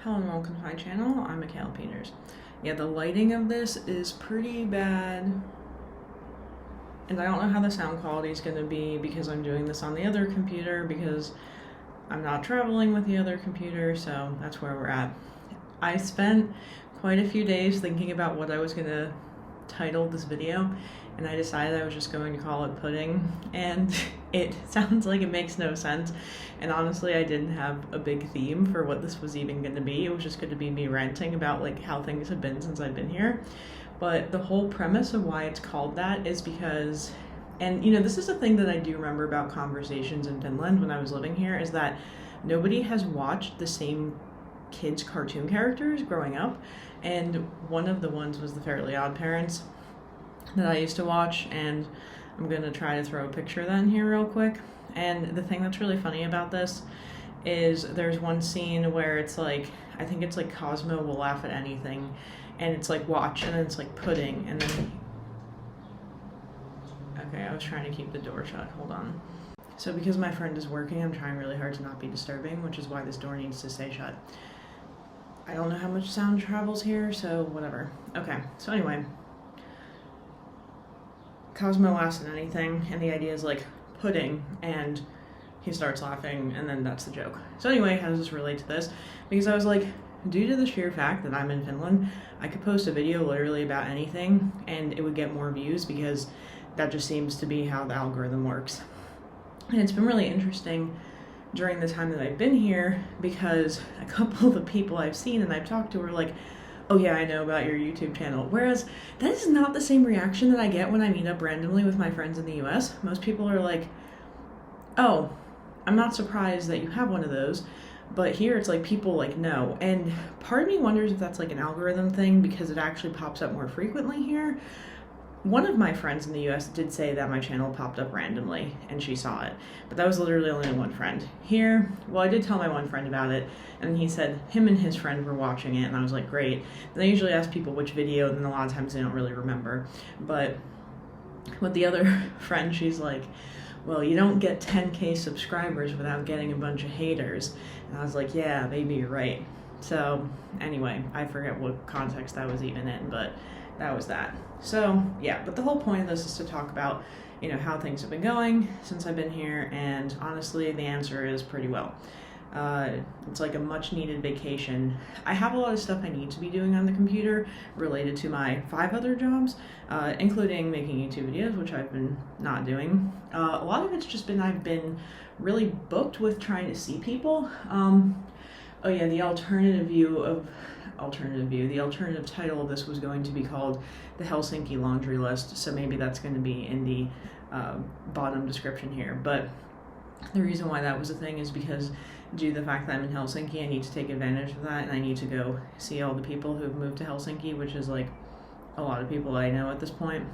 Hello and welcome to my channel. I'm Michaela Peters. Yeah, the lighting of this is pretty bad. And I don't know how the sound quality is going to be because I'm doing this on the other computer because I'm not traveling with the other computer, so that's where we're at. I spent quite a few days thinking about what I was going to title this video, and I decided I was just going to call it pudding, and it sounds like it makes no sense. And honestly, I didn't have a big theme for what this was even going to be. It was just going to be me ranting about like how things have been since I've been here. But the whole premise of why it's called that is because, and you know, this is a thing that I do remember about conversations in Finland when I was living here, is that nobody has watched the same kids' cartoon characters growing up. And one of the ones was the Fairly Odd Parents that I used to watch, and I'm gonna try to throw a picture of that in here real quick. And the thing that's really funny about this is there's one scene where it's like, I think it's like Cosmo will laugh at anything, and it's like watch, and then it's like pudding, and then, okay, I was trying to keep the door shut, hold on. So because my friend is working, I'm trying really hard to not be disturbing, which is why this door needs to stay shut. I don't know how much sound travels here, so whatever. Okay, so anyway, Cosmo laughs at anything, and the idea is like pudding, and he starts laughing, and then that's the joke. So anyway, how does this relate to this? Because I was like, due to the sheer fact that I'm in Finland, I could post a video literally about anything, and it would get more views because that just seems to be how the algorithm works. And it's been really interesting during the time that I've been here because a couple of the people I've seen and I've talked to are like, oh yeah, I know about your YouTube channel. Whereas that is not the same reaction that I get when I meet up randomly with my friends in the US. Most people are like, oh, I'm not surprised that you have one of those. But here it's like people like know. And part of me wonders if that's like an algorithm thing because it actually pops up more frequently here. One of my friends in the US did say that my channel popped up randomly and she saw it, but that was literally only one friend. Here, well, I did tell my one friend about it, and he said him and his friend were watching it, and I was like, great. And I usually ask people which video, and then a lot of times they don't really remember. But with the other friend, she's like, well, you don't get 10K subscribers without getting a bunch of haters. And I was like, yeah, maybe you're right. So anyway, I forget what context that was even in, but that was that. So yeah, but the whole point of this is to talk about, you know, how things have been going since I've been here, and honestly, the answer is pretty well. It's like a much needed vacation. I have a lot of stuff I need to be doing on the computer related to my 5 other jobs, including making YouTube videos, which I've been not doing. A lot of it's just been, I've been really booked with trying to see people. Oh yeah, the alternative title of this was going to be called the Helsinki laundry list, so maybe that's going to be in the bottom description here. But the reason why that was a thing is because due to the fact that I'm in Helsinki, I need to take advantage of that, and I need to go see all the people who've moved to Helsinki, which is like a lot of people I know at this point.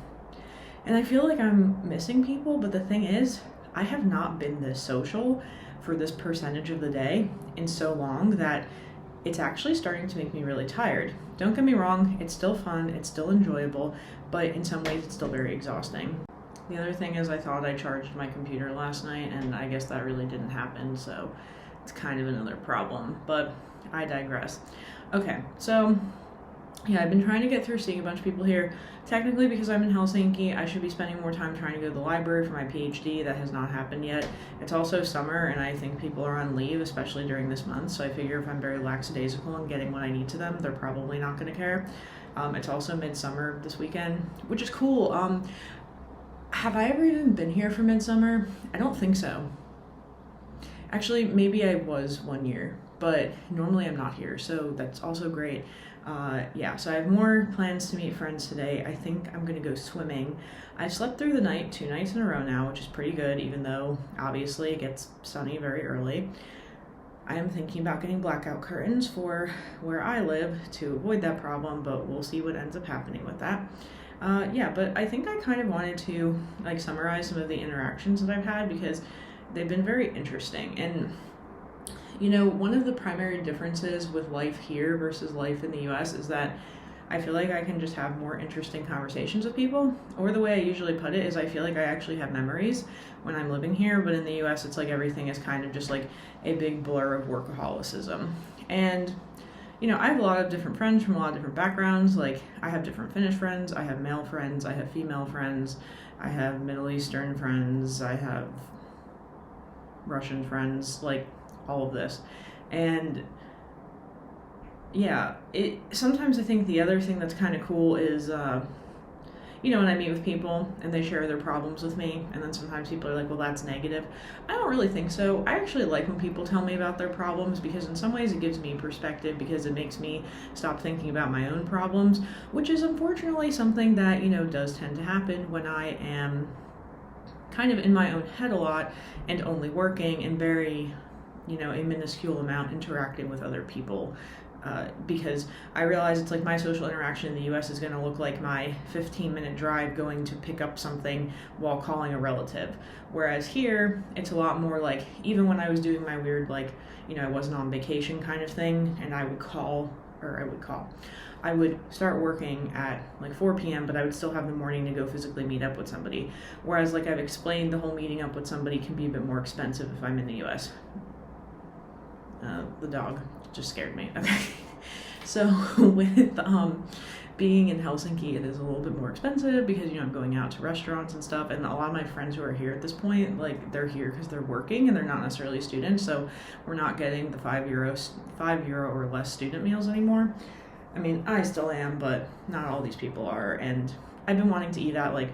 And I feel like I'm missing people, but the thing is, I have not been this social for this percentage of the day in so long that it's actually starting to make me really tired. Don't get me wrong, it's still fun, it's still enjoyable, but in some ways it's still very exhausting. The other thing is I thought I charged my computer last night, and I guess that really didn't happen, so it's kind of another problem, but I digress. Okay, so yeah, I've been trying to get through seeing a bunch of people here. Technically, because I'm in Helsinki, I should be spending more time trying to go to the library for my PhD. That has not happened yet. It's also summer, and I think people are on leave, especially during this month, so I figure if I'm very lackadaisical and getting what I need to them, they're probably not going to care. It's also midsummer this weekend, which is cool. Have I ever even been here for midsummer? I don't think so. Actually, maybe I was one year, but normally I'm not here, so that's also great. Yeah, so I have more plans to meet friends today. I think I'm gonna go swimming. I slept through the night 2 nights in a row now, which is pretty good, even though obviously it gets sunny very early. I am thinking about getting blackout curtains for where I live to avoid that problem, but we'll see what ends up happening with that. Yeah, but I think I kind of wanted to like summarize some of the interactions that I've had because they've been very interesting. And you know, one of the primary differences with life here versus life in the US is that I feel like I can just have more interesting conversations with people. Or the way I usually put it is I feel like I actually have memories when I'm living here, but in the US it's like everything is kind of just like a big blur of workaholicism. And I have a lot of different friends from a lot of different backgrounds. Like, I have different Finnish friends, I have male friends, I have female friends, I have Middle Eastern friends, I have Russian friends, like, all of this. And yeah, sometimes I think the other thing that's kind of cool is, when I meet with people and they share their problems with me, and then sometimes people are like, well, that's negative. I don't really think so. I actually like when people tell me about their problems, because in some ways it gives me perspective, because it makes me stop thinking about my own problems, which is unfortunately something that, does tend to happen when I am kind of in my own head a lot and only working and very, a minuscule amount interacting with other people. Because I realize it's like my social interaction in the US is going to look like my 15-minute drive going to pick up something while calling a relative. Whereas here, it's a lot more like, even when I was doing my weird, like, I wasn't on vacation kind of thing, and I would start working at like 4 p.m., but I would still have the morning to go physically meet up with somebody. Whereas, like I've explained, the whole meeting up with somebody can be a bit more expensive if I'm in the US. The dog just scared me. Okay. So with being in Helsinki, it is a little bit more expensive because, I'm going out to restaurants and stuff. And a lot of my friends who are here at this point, like, they're here because they're working and they're not necessarily students. So we're not getting the €5 or less student meals anymore. I mean, I still am, but not all these people are. And I've been wanting to eat at, like,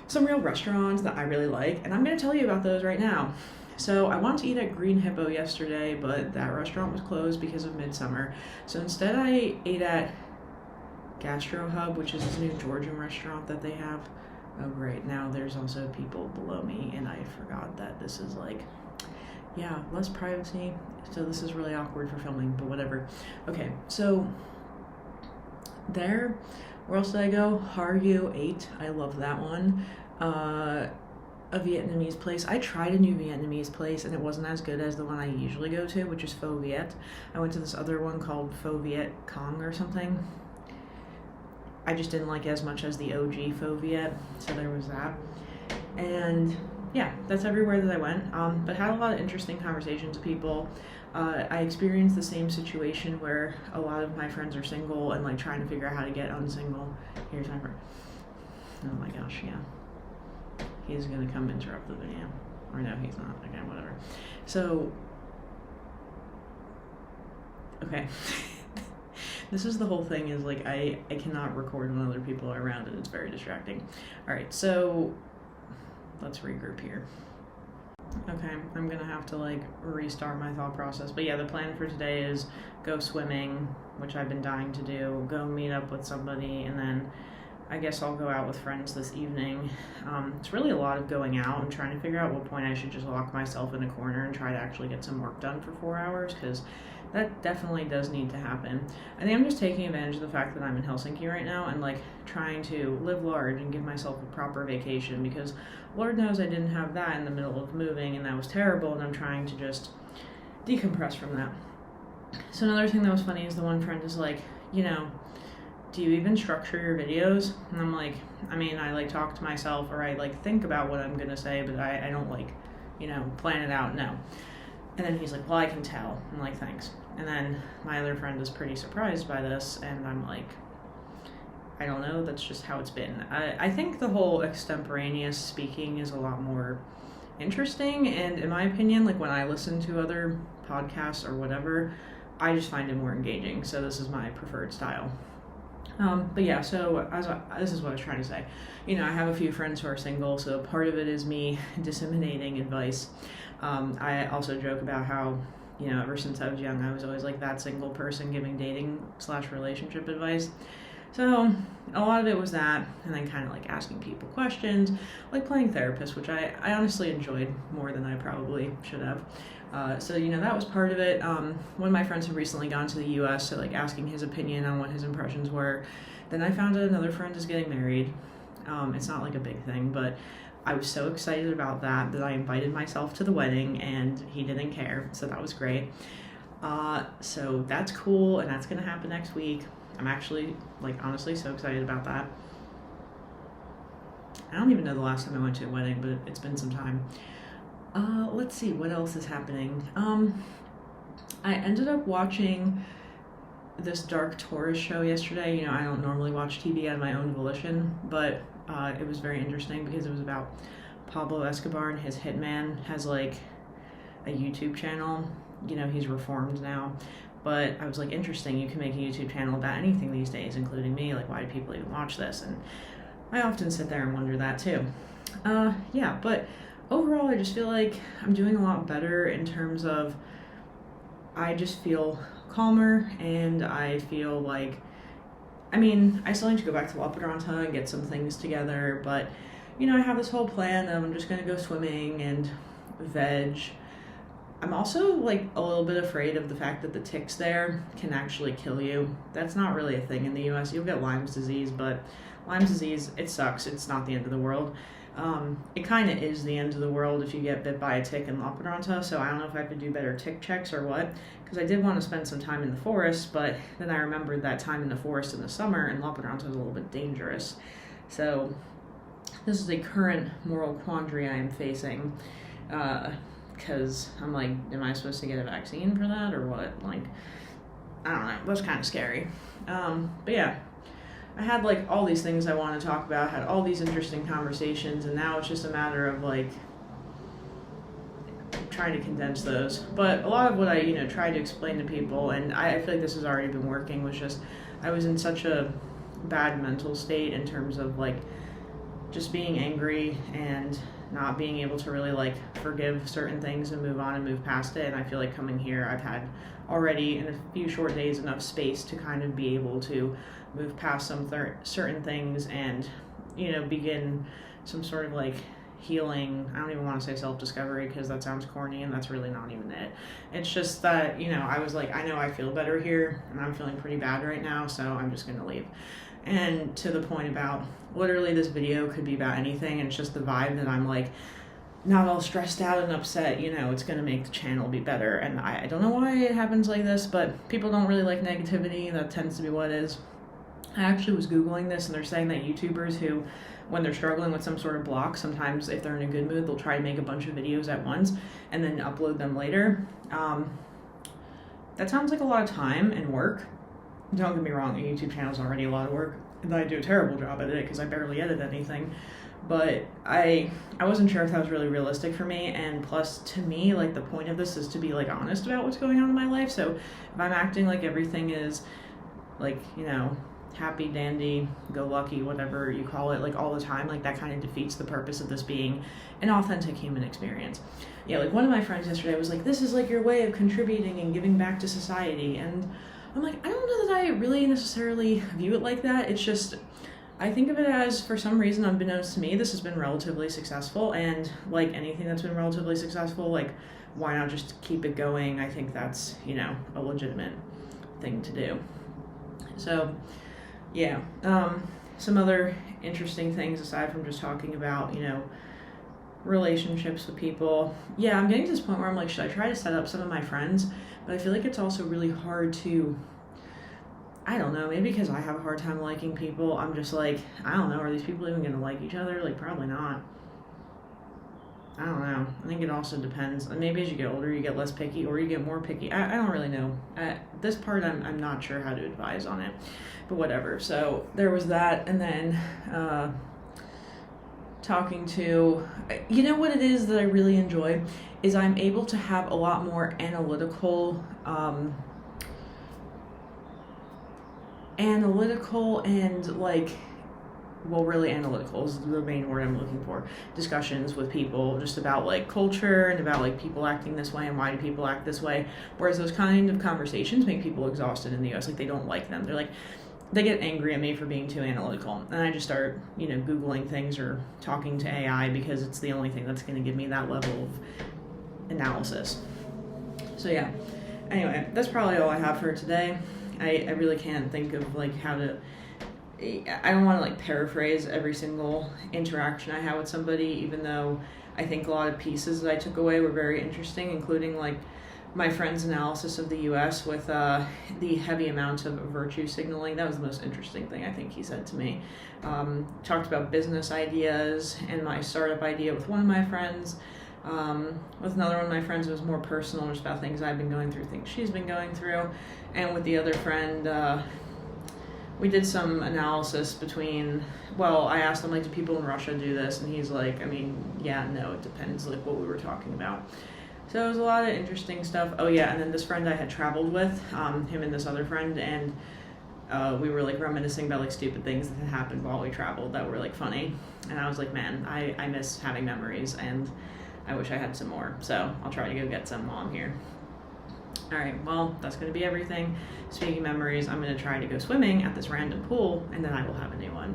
some real restaurants that I really like. And I'm going to tell you about those right now. So I wanted to eat at Green Hippo yesterday, but that restaurant was closed because of midsummer. So instead I ate at Gastro Hub, which is this new Georgian restaurant that they have. Oh great, now there's also people below me, and I forgot that this is like, less privacy. So this is really awkward for filming, but whatever. Okay, so there, where else did I go? Haryu 8, I love that one. A Vietnamese place. I tried a new Vietnamese place and it wasn't as good as the one I usually go to, which is Pho Viet. I went to this other one called Pho Viet Cong or something. I just didn't like it as much as the OG Pho Viet, so there was that. And yeah, that's everywhere that I went, but had a lot of interesting conversations with people. I experienced the same situation where a lot of my friends are single and like trying to figure out how to get unsingle. Here's my friend. Oh my gosh, yeah. He's gonna come interrupt the video. Or no, he's not. Okay, whatever. So, okay. This is the whole thing, is like I cannot record when other people are around and it's very distracting. Alright, so let's regroup here. Okay, I'm gonna have to like restart my thought process. But yeah, the plan for today is go swimming, which I've been dying to do, go meet up with somebody, and then I guess I'll go out with friends this evening. It's really a lot of going out. I'm trying to figure out what point I should just lock myself in a corner and try to actually get some work done for 4 hours, because that definitely does need to happen. I think I'm just taking advantage of the fact that I'm in Helsinki right now and like trying to live large and give myself a proper vacation, because Lord knows I didn't have that in the middle of moving and that was terrible, and I'm trying to just decompress from that. So another thing that was funny is the one friend is like, do you even structure your videos? And I'm like, I mean, I like talk to myself, or I like think about what I'm gonna say, but I don't like, plan it out, no. And then he's like, well, I can tell. I'm like, thanks. And then my other friend is pretty surprised by this, and I'm like, I don't know, that's just how it's been. I think the whole extemporaneous speaking is a lot more interesting, and in my opinion, like when I listen to other podcasts or whatever, I just find it more engaging, so this is my preferred style. But yeah, so this is what I was trying to say. I have a few friends who are single, so part of it is me disseminating advice. I also joke about how, ever since I was young, I was always like that single person giving dating/relationship advice. So a lot of it was that, and then kind of like asking people questions, like playing therapist, which I honestly enjoyed more than I probably should have. So that was part of it. One of my friends had recently gone to the US, so like asking his opinion on what his impressions were. Then I found out another friend is getting married. It's not like a big thing, but I was so excited about that I invited myself to the wedding, and he didn't care, so that was great. So that's cool, and that's gonna happen next week. I'm actually, like, honestly so excited about that. I don't even know the last time I went to a wedding, but it's been some time. Let's see, what else is happening? I ended up watching this dark tourist show yesterday. You know, I don't normally watch TV on my own volition, but it was very interesting because it was about Pablo Escobar, and his hitman has like a YouTube channel. You know, he's reformed now. But I was like, interesting, you can make a YouTube channel about anything these days, including me. Like, why do people even watch this? And I often sit there and wonder that too. Yeah, but overall, I just feel like I'm doing a lot better in terms of I just feel calmer, and I feel like, I mean, I still need to go back to La Pedronta and get some things together, but, you know, I have this whole plan that I'm just going to go swimming and veg. I'm also like a little bit afraid of the fact that the ticks there can actually kill you. That's not really a thing in the US. You'll get Lyme's disease, but Lyme's disease, it sucks. It's not the end of the world. It kind of is the end of the world if you get bit by a tick in La Pedronta, so I don't know if I have to do better tick checks or what, because I did want to spend some time in the forest, but then I remembered that time in the forest in the summer, and La Pedronta is a little bit dangerous. So this is a current moral quandary I am facing, because I'm like, am I supposed to get a vaccine for that or what? Like, I don't know. That's kind of scary. But yeah, I had like all these things I want to talk about, had all these interesting conversations, and now it's just a matter of like trying to condense those. But a lot of what I, you know, tried to explain to people, and I feel like this has already been working, was just I was in such a bad mental state in terms of like just being angry and not being able to really like forgive certain things and move on and move past it. And I feel like coming here, I've had already in a few short days enough space to kind of be able to move past some certain things and, you know, begin some sort of like healing. I don't even want to say self-discovery because that sounds corny, and that's really not even it. It's just that, you know, I was like, I know I feel better here, and I'm feeling pretty bad right now, so I'm just going to leave. And to the point about literally this video could be about anything, and it's just the vibe that I'm like not all stressed out and upset, you know, it's going to make the channel be better. And I don't know why it happens like this, but people don't really like negativity. That tends to be what it is. I actually was Googling this, and they're saying that YouTubers who, when they're struggling with some sort of block, sometimes if they're in a good mood, they'll try to make a bunch of videos at once and then upload them later. That sounds like a lot of time and work. Don't get me wrong, a YouTube channel is already a lot of work, and I do a terrible job at it because I barely edit anything. But I wasn't sure if that was really realistic for me, and plus, to me, like, the point of this is to be, like, honest about what's going on in my life. So if I'm acting like everything is, like, you know, happy, dandy, go lucky, whatever you call it, like, all the time, like, that kind of defeats the purpose of this being an authentic human experience. Yeah, like, one of my friends yesterday was like, this is, like, your way of contributing and giving back to society, and I'm like, I don't know that I really necessarily view it like that. It's just, I think of it as, for some reason, unbeknownst to me, this has been relatively successful, and like anything that's been relatively successful, like, why not just keep it going? I think that's, you know, a legitimate thing to do. So, yeah, some other interesting things aside from just talking about, you know, relationships with people. Yeah, I'm getting to this point where I'm like, should I try to set up some of my friends? But I feel like it's also really hard to, I don't know, maybe because I have a hard time liking people, I'm just like, I don't know, are these people even going to like each other? Like, probably not. I don't know. I think it also depends. And maybe as you get older, you get less picky or you get more picky. I don't really know. This part, I'm not sure how to advise on it, but whatever. So there was that. And then talking to, you know what it is that I really enjoy is I'm able to have a lot more analytical and like, well, really analytical is the main word I'm looking for, discussions with people just about like culture and about like people acting this way and why do people act this way. Whereas those kind of conversations make people exhausted in the US. Like, they don't like them. They're like, they get angry at me for being too analytical. And I just start, you know, Googling things or talking to AI because it's the only thing that's going to give me that level of analysis. So yeah, anyway, that's probably all I have for today. I really can't think of like how to, I don't want to like paraphrase every single interaction I had with somebody, even though I think a lot of pieces that I took away were very interesting, including like my friend's analysis of the US with the heavy amount of virtue signaling. That was the most interesting thing I think he said to me. Talked about business ideas and my startup idea with one of my friends. With another one of my friends, it was more personal, just about things I've been going through, things she's been going through. And with the other friend, we did some analysis between, well, I asked him, like, do people in Russia do this? And he's like, I mean, yeah, no, it depends, like, what we were talking about. So it was a lot of interesting stuff. Oh, yeah, and then this friend I had traveled with, him and this other friend, and we were, like, reminiscing about, like, stupid things that had happened while we traveled that were, like, funny. And I was like, man, I miss having memories, and I wish I had some more. So I'll try to go get some while I'm here. All right, well, that's going to be everything. Speaking of memories, I'm going to try to go swimming at this random pool, and then I will have a new one.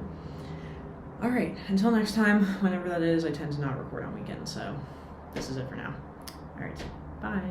All right, until next time, whenever that is, I tend to not record on weekends, so this is it for now. All right, bye.